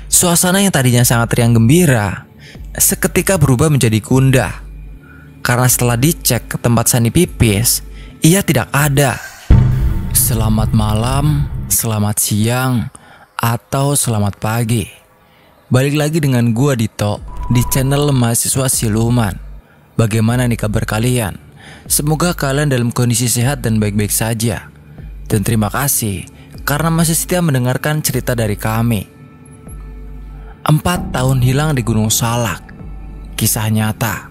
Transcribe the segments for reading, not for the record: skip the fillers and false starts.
Suasana yang tadinya sangat riang gembira seketika berubah menjadi gundah. Karena setelah dicek ke tempat Sunny pipis, ia tidak ada. Selamat malam, selamat siang, atau selamat pagi. Balik lagi dengan gua Dito di channel Mahasiswa Siluman. Bagaimana nih kabar kalian? Semoga kalian dalam kondisi sehat dan baik-baik saja. Dan terima kasih karena masih setia mendengarkan cerita dari kami. 4 tahun hilang di Gunung Salak. Kisah nyata.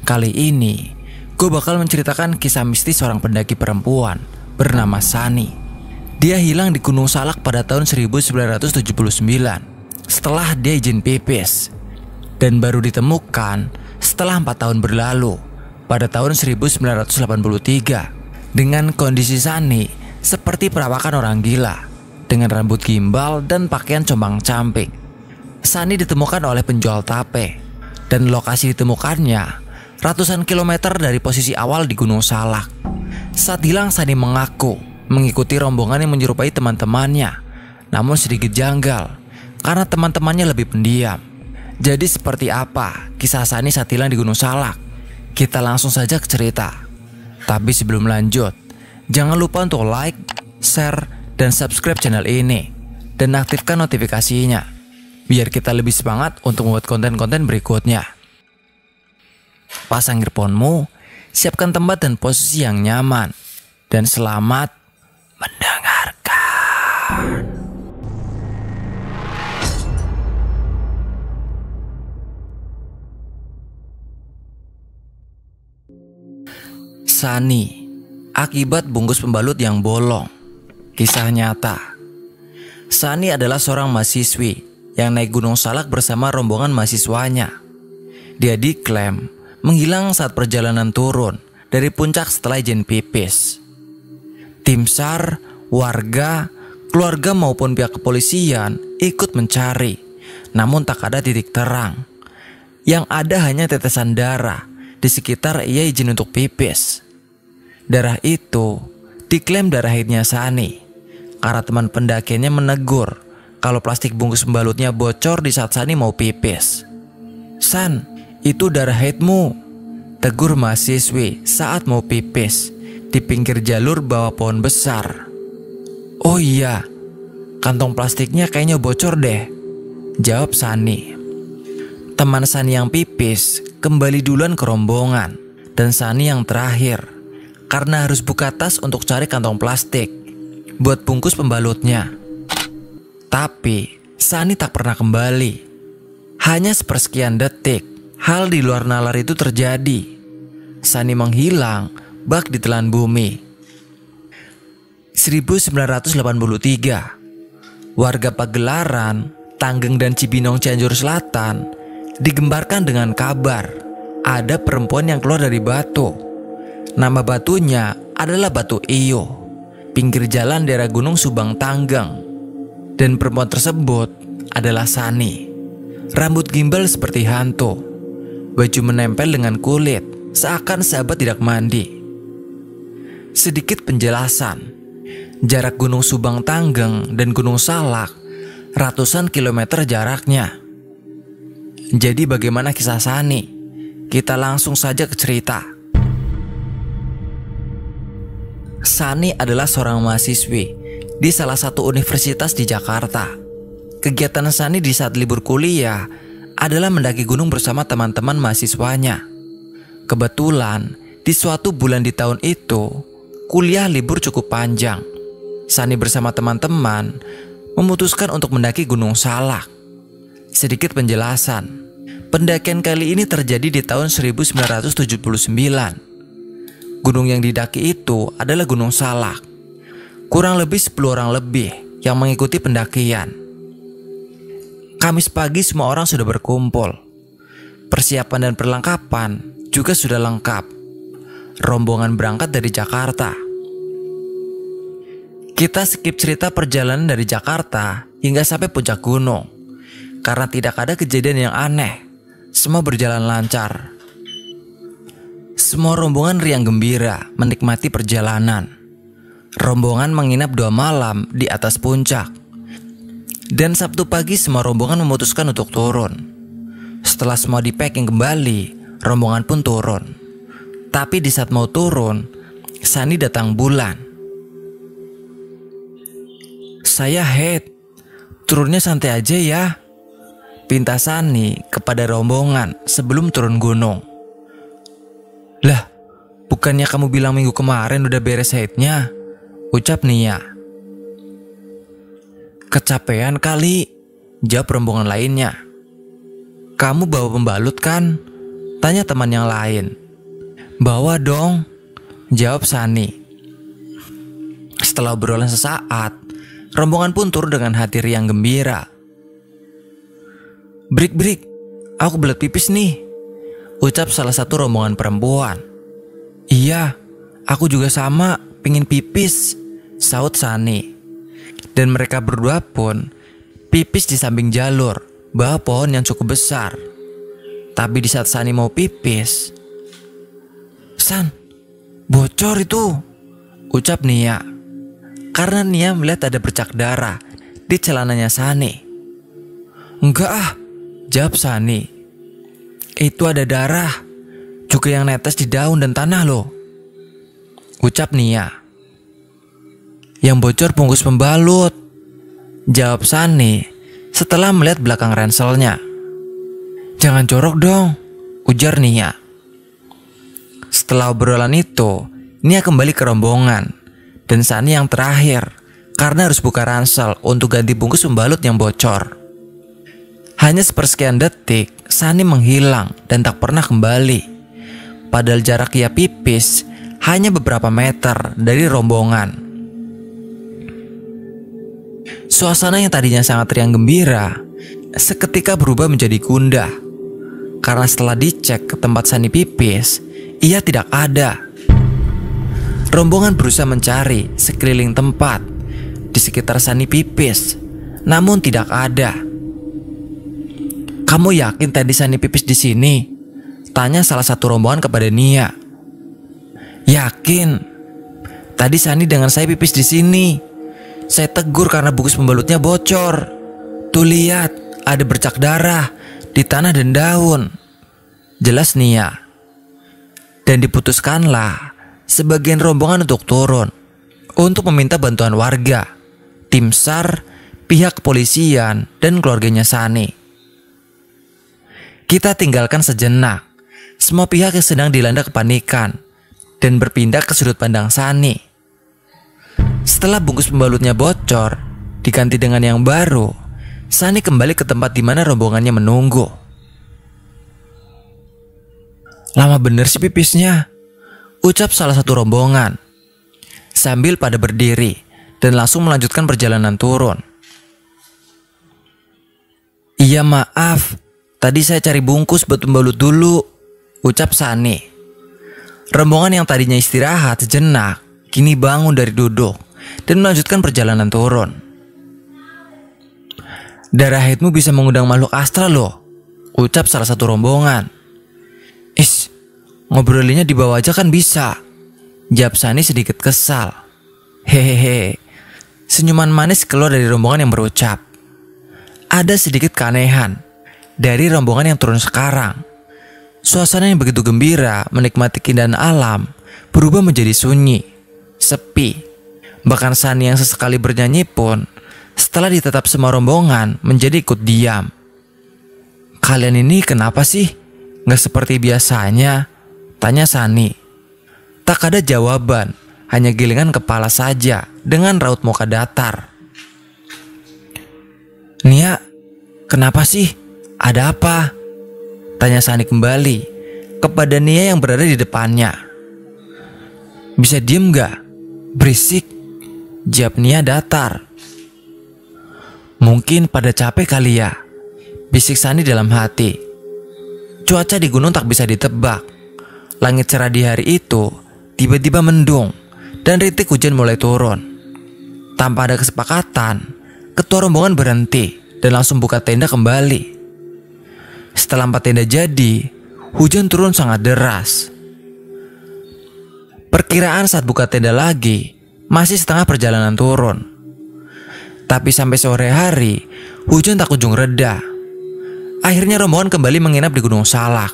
Kali ini gue bakal menceritakan kisah mistis seorang pendaki perempuan bernama Sunny. Dia hilang di Gunung Salak pada tahun 1979 setelah dia izin pipis, dan baru ditemukan setelah 4 tahun berlalu pada tahun 1983 dengan kondisi Sunny seperti perawakan orang gila dengan rambut gimbal dan pakaian compang-camping. Sunny ditemukan oleh penjual tape, dan lokasi ditemukannya ratusan kilometer dari posisi awal di Gunung Salak. Saat hilang, Sunny mengaku mengikuti rombongan yang menyerupai teman-temannya, namun sedikit janggal karena teman-temannya lebih pendiam. Jadi seperti apa kisah Sunny saat hilang di Gunung Salak? Kita langsung saja ke cerita. Tapi sebelum lanjut, jangan lupa untuk like, share, dan subscribe channel ini, dan aktifkan notifikasinya biar kita lebih semangat untuk membuat konten-konten berikutnya. Pasang earphone-mu, siapkan tempat dan posisi yang nyaman, dan selamat mendengarkan. Sunny, akibat bungkus pembalut yang bolong. Kisah nyata. Sunny adalah seorang mahasiswi yang naik Gunung Salak bersama rombongan mahasiswanya. Dia diklaim menghilang saat perjalanan turun dari puncak setelah izin pipis. Tim SAR, warga, keluarga maupun pihak kepolisian ikut mencari, namun tak ada titik terang. Yang ada hanya tetesan darah di sekitar ia izin untuk pipis. Darah itu diklaim darah haidnya Sunny karena teman pendakiannya menegur kalau plastik bungkus pembalutnya bocor di saat Sunny mau pipis. "San, itu darah haidmu," tegur mahasiswi saat mau pipis di pinggir jalur bawah pohon besar. "Oh iya, kantong plastiknya kayaknya bocor deh," jawab Sunny. Teman Sunny yang pipis kembali duluan ke rombongan, dan Sunny yang terakhir karena harus buka tas untuk cari kantong plastik buat bungkus pembalutnya. Tapi Sunny tak pernah kembali. Hanya sepersekian detik hal di luar nalar itu terjadi. Sunny menghilang bak ditelan bumi. 1983, warga Pagelaran, Tanggeng dan Cibinong Cianjur Selatan digembarkan dengan kabar ada perempuan yang keluar dari batu. Nama batunya adalah Batu Iyo, pinggir jalan daerah Gunung Subang Tanggeng. Dan perempuan tersebut adalah Sunny. Rambut gimbal seperti hantu, baju menempel dengan kulit seakan sahabat tidak mandi. Sedikit penjelasan. Jarak Gunung Subang Tanggeng dan Gunung Salak ratusan kilometer jaraknya. Jadi bagaimana kisah Sunny? Kita langsung saja ke cerita. Sunny adalah seorang mahasiswi di salah satu universitas di Jakarta. Kegiatan Sunny di saat libur kuliah adalah mendaki gunung bersama teman-teman mahasiswanya. Kebetulan di suatu bulan di tahun itu, kuliah libur cukup panjang. Sunny bersama teman-teman memutuskan untuk mendaki Gunung Salak. Sedikit penjelasan. Pendakian kali ini terjadi di tahun 1979. Gunung yang didaki itu adalah Gunung Salak. Kurang lebih 10 orang lebih yang mengikuti pendakian. Kamis pagi semua orang sudah berkumpul. Persiapan dan perlengkapan juga sudah lengkap. Rombongan berangkat dari Jakarta. Kita skip cerita perjalanan dari Jakarta hingga sampai puncak gunung, karena tidak ada kejadian yang aneh. Semua berjalan lancar. Semua rombongan riang gembira menikmati perjalanan. Rombongan menginap 2 malam di atas puncak. Dan Sabtu pagi semua rombongan memutuskan untuk turun. Setelah semua di-packing kembali, rombongan pun turun. Tapi di saat mau turun, Sani datang bulan. "Saya head, turunnya santai aja ya," pinta Sani kepada rombongan sebelum turun gunung. "Lah, bukannya kamu bilang minggu kemarin udah beres headnya?" ucap Nia. "Kecapean kali," jawab rombongan lainnya. "Kamu bawa pembalut kan?" tanya teman yang lain. "Bawa dong," jawab Sani. Setelah obrolan sesaat, rombongan pun turun dengan hati riang gembira. Brik, aku belet pipis nih," ucap salah satu rombongan perempuan. "Iya, aku juga sama, pingin pipis," saut Sani. Dan mereka berdua pun pipis di samping jalur bawah pohon yang cukup besar. Tapi di saat Sani mau pipis, "San, bocor itu," ucap Nia. Karena Nia melihat ada bercak darah di celananya Sani. "Enggak ah," jawab Sani. "Itu ada darah, juga yang netes di daun dan tanah loh," ucap Nia. "Yang bocor bungkus pembalut," jawab Sani setelah melihat belakang ranselnya. "Jangan jorok dong," ujar Nia. Setelah obrolan itu, Nia kembali ke rombongan dan Sani yang terakhir karena harus buka ransel untuk ganti bungkus pembalut yang bocor. Hanya sepersekian detik, Sani menghilang dan tak pernah kembali. Padahal jarak ia pipis hanya beberapa meter dari rombongan. Suasana yang tadinya sangat riang gembira seketika berubah menjadi gundah. Karena setelah dicek ke tempat Sani pipis, ia tidak ada. Rombongan berusaha mencari sekeliling tempat di sekitar Sani pipis, namun tidak ada. "Kamu yakin tadi Sani pipis di sini?" tanya salah satu rombongan kepada Nia. "Yakin. Tadi Sani dengan saya pipis di sini. Saya tegur karena bungkus pembalutnya bocor. Tuh lihat, ada bercak darah di tanah dan daun," jelas Nia. Dan diputuskanlah sebagian rombongan untuk turun untuk meminta bantuan warga, tim SAR, pihak kepolisian, dan keluarganya Sani. Kita tinggalkan sejenak semua pihak yang sedang dilanda kepanikan dan berpindah ke sudut pandang Sani. Setelah bungkus pembalutnya bocor diganti dengan yang baru, Sani kembali ke tempat di mana rombongannya menunggu. "Lama bener sih pipisnya," ucap salah satu rombongan sambil pada berdiri dan langsung melanjutkan perjalanan turun. "Iya maaf, tadi saya cari bungkus buat pembalut dulu," ucap Sani. Rombongan yang tadinya istirahat sejenak kini bangun dari duduk dan melanjutkan perjalanan turun. "Darah haidmu bisa mengundang makhluk astral loh," ucap salah satu rombongan. "Is, ngobrolinnya di bawah aja kan bisa," jawab Sani sedikit kesal. "Hehehe." Senyuman manis keluar dari rombongan yang berucap. Ada sedikit keanehan dari rombongan yang turun sekarang. Suasana yang begitu gembira menikmati keindahan alam berubah menjadi sunyi, sepi. Bahkan Sani yang sesekali bernyanyi pun setelah ditetap semua rombongan menjadi ikut diam. "Kalian ini kenapa sih? Gak seperti biasanya?" tanya Sani. Tak ada jawaban, hanya gilingan kepala saja dengan raut muka datar. "Nia, kenapa sih? Ada apa?" tanya Sani kembali kepada Nia yang berada di depannya. "Bisa diem gak? Berisik," jawab Nia datar. "Mungkin pada capek kali ya," bisik Sani dalam hati. Cuaca di gunung tak bisa ditebak. Langit cerah di hari itu tiba-tiba mendung dan rintik hujan mulai turun. Tanpa ada kesepakatan, ketua rombongan berhenti dan langsung buka tenda kembali. Setelah 4 tenda jadi, hujan turun sangat deras. Perkiraan saat buka tenda lagi masih setengah perjalanan turun. Tapi sampai sore hari, hujan tak kunjung reda. Akhirnya rombongan kembali menginap di Gunung Salak.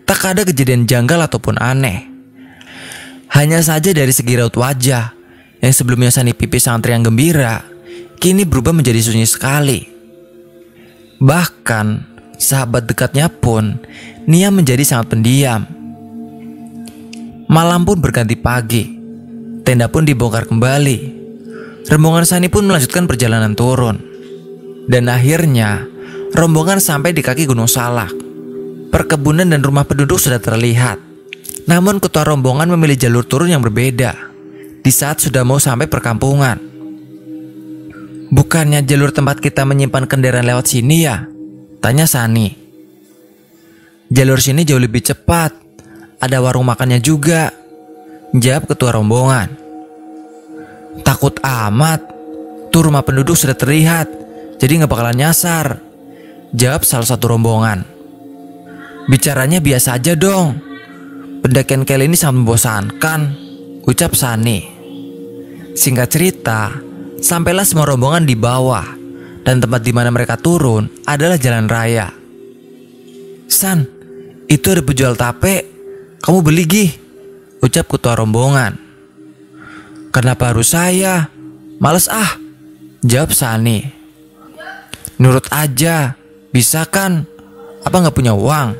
Tak ada kejadian janggal ataupun aneh. Hanya saja dari segi raut wajah, yang sebelumnya Sani Pipis sangat riang gembira, kini berubah menjadi sunyi sekali. Bahkan, sahabat dekatnya pun, Nia menjadi sangat pendiam. Malam pun berganti pagi. Tenda pun dibongkar kembali. Rombongan Sani pun melanjutkan perjalanan turun. Dan akhirnya, rombongan sampai di kaki Gunung Salak. Perkebunan dan rumah penduduk sudah terlihat. Namun ketua rombongan memilih jalur turun yang berbeda di saat sudah mau sampai perkampungan. "Bukannya jalur tempat kita menyimpan kendaraan lewat sini ya?" tanya Sani. "Jalur sini jauh lebih cepat. Ada warung makannya juga," jawab ketua rombongan. "Takut amat. Tuh rumah penduduk sudah terlihat, jadi gak bakalan nyasar," jawab salah satu rombongan. "Bicaranya biasa aja dong. Pendakian kali ini sangat membosankan," ucap Sani. Singkat cerita, sampailah semua rombongan di bawah, dan tempat di mana mereka turun adalah jalan raya. "San, itu ada penjual tape. Kamu beli gih," ucap ketua rombongan. "Kenapa harus saya? Males ah," jawab Sani. "Nurut aja, bisa kan? Apa gak punya uang?"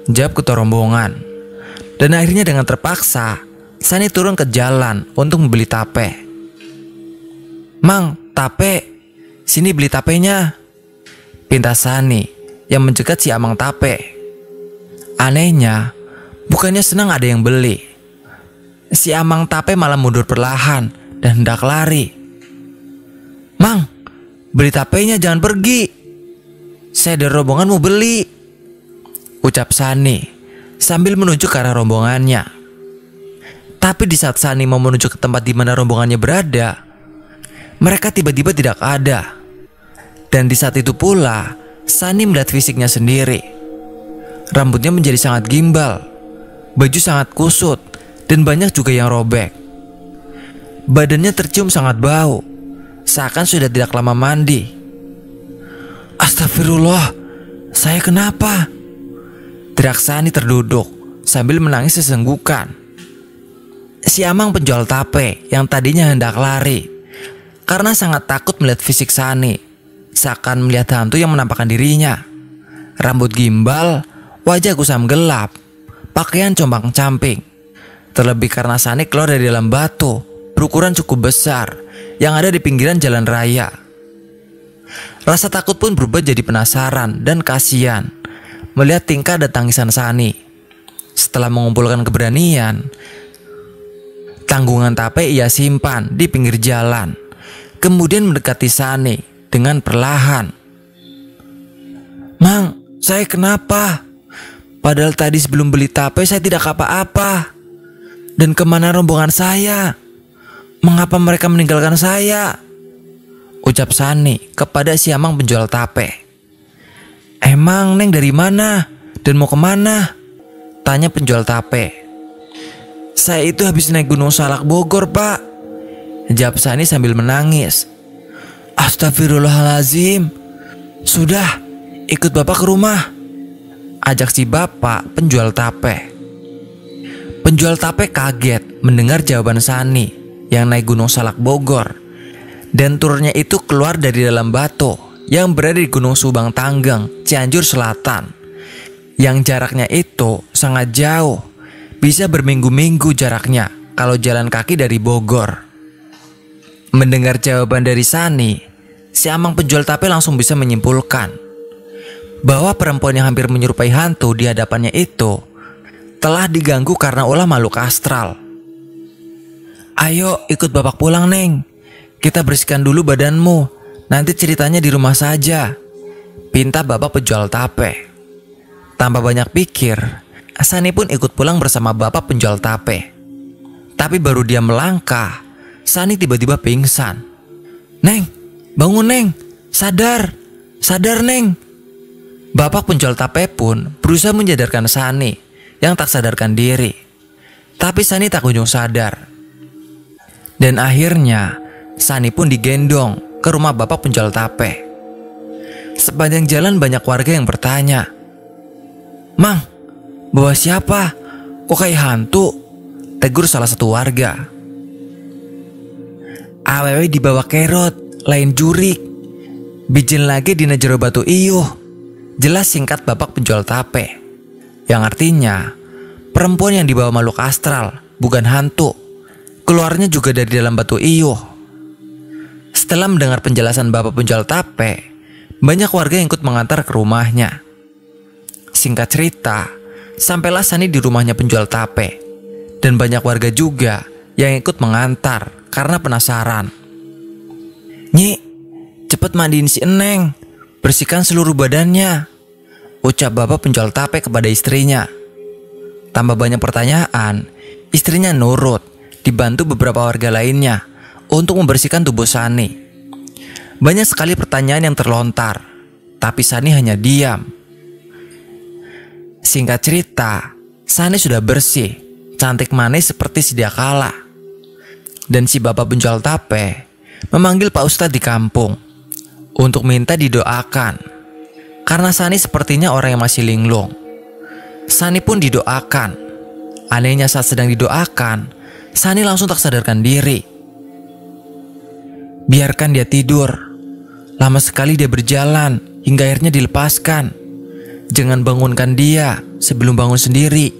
jawab ketua rombongan. Dan akhirnya dengan terpaksa, Sani turun ke jalan untuk membeli tape. "Mang, tape. Sini beli tapenya," pinta Sani yang mencegat si Amang tape. Anehnya, bukannya senang ada yang beli. Si Amang tape malah mundur perlahan dan hendak lari. "Mang, beli tapenya, jangan pergi. Saya dari rombongan mau beli," ucap Sani sambil menunjuk ke arah rombongannya. Tapi di saat Sani mau menuju ke tempat di mana rombongannya berada, mereka tiba-tiba tidak ada. Dan di saat itu pula, Sani melihat fisiknya sendiri. Rambutnya menjadi sangat gimbal, baju sangat kusut, dan banyak juga yang robek. Badannya tercium sangat bau, seakan sudah tidak lama mandi. "Astagfirullah, saya kenapa?" teriak Sani terduduk sambil menangis sesenggukan. Si Amang penjual tape yang tadinya hendak lari karena sangat takut melihat fisik Sani, seakan melihat hantu yang menampakkan dirinya. Rambut gimbal, wajah kusam gelap, pakaian compang-camping. Terlebih karena Sani keluar dari dalam batu berukuran cukup besar yang ada di pinggiran jalan raya. Rasa takut pun berubah jadi penasaran dan kasihan melihat tingkah dan tangisan Sani. Setelah mengumpulkan keberanian, tanggungan tape ia simpan di pinggir jalan, kemudian mendekati Sani dengan perlahan. "Mang, saya kenapa? Padahal tadi sebelum beli tape saya tidak apa-apa. Dan kemana rombongan saya? Mengapa mereka meninggalkan saya?" ucap Sani kepada si Amang penjual tape. "Emang Neng dari mana? Dan mau kemana?" tanya penjual tape. "Saya itu habis naik Gunung Salak Bogor, Pak," jawab Sani sambil menangis. "Astagfirullahalazim. Sudah, ikut Bapak ke rumah," ajak si bapak penjual tape. Penjual tape kaget mendengar jawaban Sani yang naik Gunung Salak Bogor, dan turunnya itu keluar dari dalam batu yang berada di Gunung Subang Tanggeng, Cianjur Selatan, yang jaraknya itu sangat jauh, bisa berminggu-minggu jaraknya kalau jalan kaki dari Bogor. Mendengar jawaban dari Sani, si Amang penjual tape langsung bisa menyimpulkan bahwa perempuan yang hampir menyerupai hantu di hadapannya itu telah diganggu karena ulah makhluk astral. "Ayo ikut Bapak pulang, Neng. Kita bersihkan dulu badanmu. Nanti ceritanya di rumah saja," pinta bapak penjual tape. Tanpa banyak pikir, Sani pun ikut pulang bersama bapak penjual tape. Tapi baru dia melangkah, Sani tiba-tiba pingsan. "Neng, bangun Neng, sadar, sadar Neng." Bapak penjual tape pun berusaha menyadarkan Sani yang tak sadarkan diri. Tapi Sani tak kunjung sadar. Dan akhirnya Sani pun digendong ke rumah bapak penjual tape. Sepanjang jalan banyak warga yang bertanya, "Mang, bawa siapa? Kok kayak hantu?" tegur salah satu warga. "Awewe dibawa kerot, lain jurik. Bijin lagi dina jero batu iyuh," jelas singkat bapak penjual tape. Yang artinya, perempuan yang dibawa makhluk astral, bukan hantu. Keluarnya juga dari dalam batu iyuh. Setelah mendengar penjelasan bapak penjual tape, banyak warga yang ikut mengantar ke rumahnya. Singkat cerita, sampailah Sani di rumahnya penjual tape. Dan banyak warga juga yang ikut mengantar karena penasaran. "Nyi, cepet mandiin si Eneng, bersihkan seluruh badannya," ucap bapak penjual tape kepada istrinya. Tambah banyak pertanyaan, istrinya nurut, dibantu beberapa warga lainnya untuk membersihkan tubuh Sani. Banyak sekali pertanyaan yang terlontar, tapi Sani hanya diam. Singkat cerita, Sani sudah bersih, cantik manis seperti sedia kala. Dan si bapak penjual tape memanggil Pak Ustadz di kampung untuk minta didoakan. Karena Sani sepertinya orang yang masih linglung. Sani pun didoakan. Anehnya saat sedang didoakan, Sani langsung tak sadarkan diri. Biarkan dia tidur. Lama sekali dia berjalan hingga akhirnya dilepaskan. Jangan bangunkan dia sebelum bangun sendiri.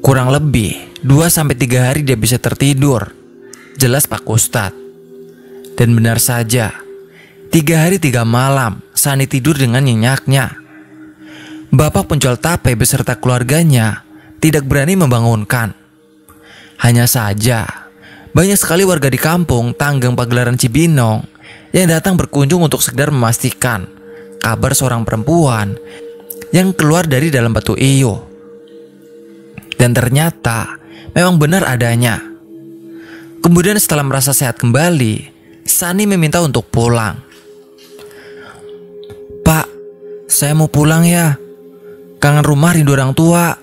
Kurang lebih 2-3 hari dia bisa tertidur, jelas Pak Ustadz. Dan benar saja, 3 hari 3 malam Sani tidur dengan nyenyaknya. Bapak penjual tape beserta keluarganya tidak berani membangunkan. Hanya saja, banyak sekali warga di kampung Tanggang Pagelaran Cibinong yang datang berkunjung untuk sekedar memastikan kabar seorang perempuan yang keluar dari dalam batu iyuh. Dan ternyata memang benar adanya. Kemudian setelah merasa sehat kembali, Sani meminta untuk pulang. "Pak, saya mau pulang ya. Kangen rumah, rindu orang tua,"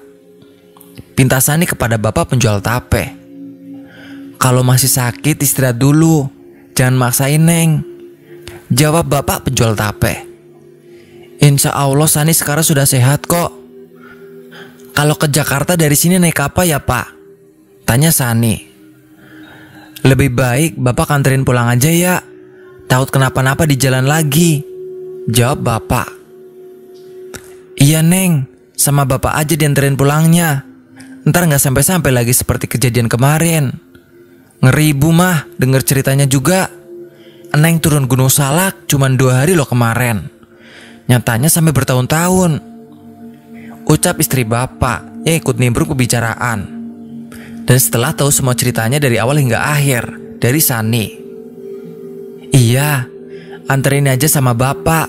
pinta Sani kepada bapak penjual tape. "Kalau masih sakit istirahat dulu, jangan maksain Neng," jawab bapak penjual tape. "Insya Allah Sani sekarang sudah sehat kok." "Kalau ke Jakarta dari sini naik apa ya Pak?" tanya Sani. "Lebih baik bapak anterin pulang aja ya. Takut kenapa-napa di jalan lagi," jawab bapak. "Iya Neng, sama bapak aja dianterin pulangnya. Ntar gak sampai-sampai lagi seperti kejadian kemarin. Ngeri ibu mah denger ceritanya juga. Neng turun Gunung Salak cuman 2 hari loh kemarin. Nyatanya sampai bertahun-tahun," ucap istri bapak yang ikut nimbrung pembicaraan. Dan setelah tahu semua ceritanya dari awal hingga akhir dari Sani. "Iya, anterin aja sama bapak.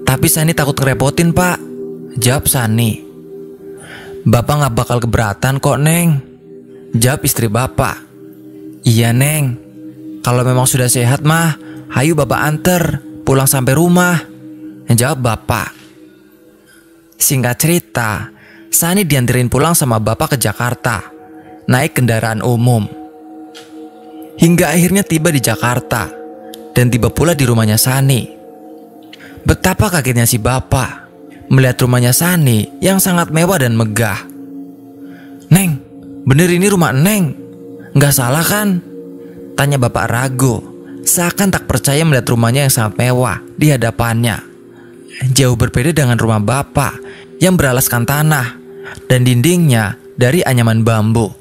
Tapi Sani takut ngerepotin Pak," jawab Sani. "Bapak gak bakal keberatan kok Neng," jawab istri bapak. "Iya Neng, kalau memang sudah sehat mah, hayu bapak anter pulang sampai rumah," jawab bapak. Singkat cerita, Sani dianterin pulang sama bapak ke Jakarta, naik kendaraan umum. Hingga akhirnya tiba di Jakarta, dan tiba pula di rumahnya Sani. Betapa kagetnya si bapak melihat rumahnya Sani yang sangat mewah dan megah. "Neng, bener ini rumah Neng? Nggak salah kan?" tanya bapak ragu, seakan tak percaya melihat rumahnya yang sangat mewah di hadapannya. Jauh berbeda dengan rumah bapak yang beralaskan tanah dan dindingnya dari anyaman bambu.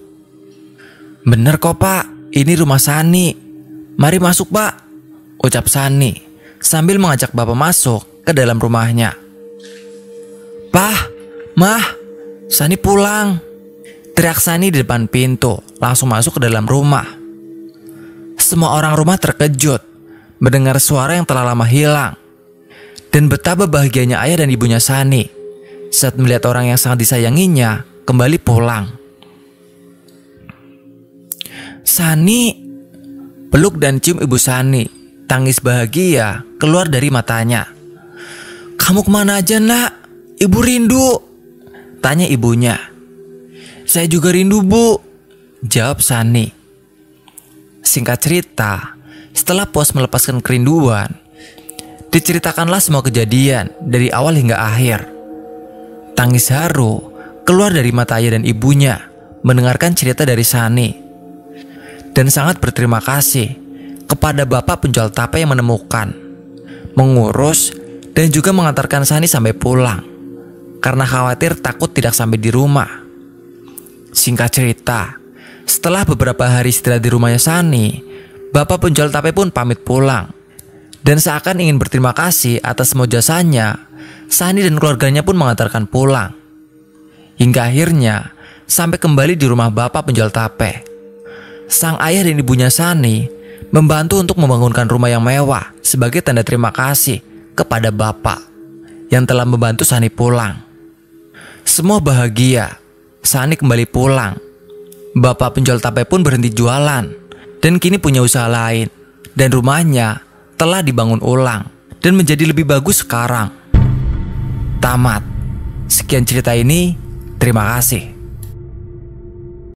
"Bener kok Pak, ini rumah Sani. Mari masuk Pak," ucap Sani sambil mengajak bapak masuk ke dalam rumahnya. "Pah, Mah, Sani pulang," teriak Sani di depan pintu, langsung masuk ke dalam rumah. Semua orang rumah terkejut mendengar suara yang telah lama hilang. Dan betapa bahagianya ayah dan ibunya Sani saat melihat orang yang sangat disayanginya kembali pulang. "Sani," peluk dan cium ibu Sani. Tangis bahagia keluar dari matanya. "Kamu kemana aja nak? Ibu rindu," tanya ibunya. "Saya juga rindu Bu," jawab Sani. Singkat cerita, setelah puas melepaskan kerinduan, diceritakanlah semua kejadian dari awal hingga akhir. Tangis haru keluar dari mata ayah dan ibunya mendengarkan cerita dari Sani, dan sangat berterima kasih kepada bapak penjual tape yang menemukan, mengurus, dan juga mengantarkan Sani sampai pulang karena khawatir takut tidak sampai di rumah. Singkat cerita, setelah beberapa hari istirahat di rumahnya Sani, bapak penjual tape pun pamit pulang. Dan seakan ingin berterima kasih atas semua jasanya, Sani dan keluarganya pun mengantarkan pulang. Hingga akhirnya sampai kembali di rumah bapak penjual tape. Sang ayah dan ibunya Sani membantu untuk membangunkan rumah yang mewah sebagai tanda terima kasih kepada bapak yang telah membantu Sani pulang. Semua bahagia, Sani kembali pulang. Bapak penjual tape pun berhenti jualan dan kini punya usaha lain, dan rumahnya telah dibangun ulang dan menjadi lebih bagus sekarang. Tamat. Sekian cerita ini. Terima kasih.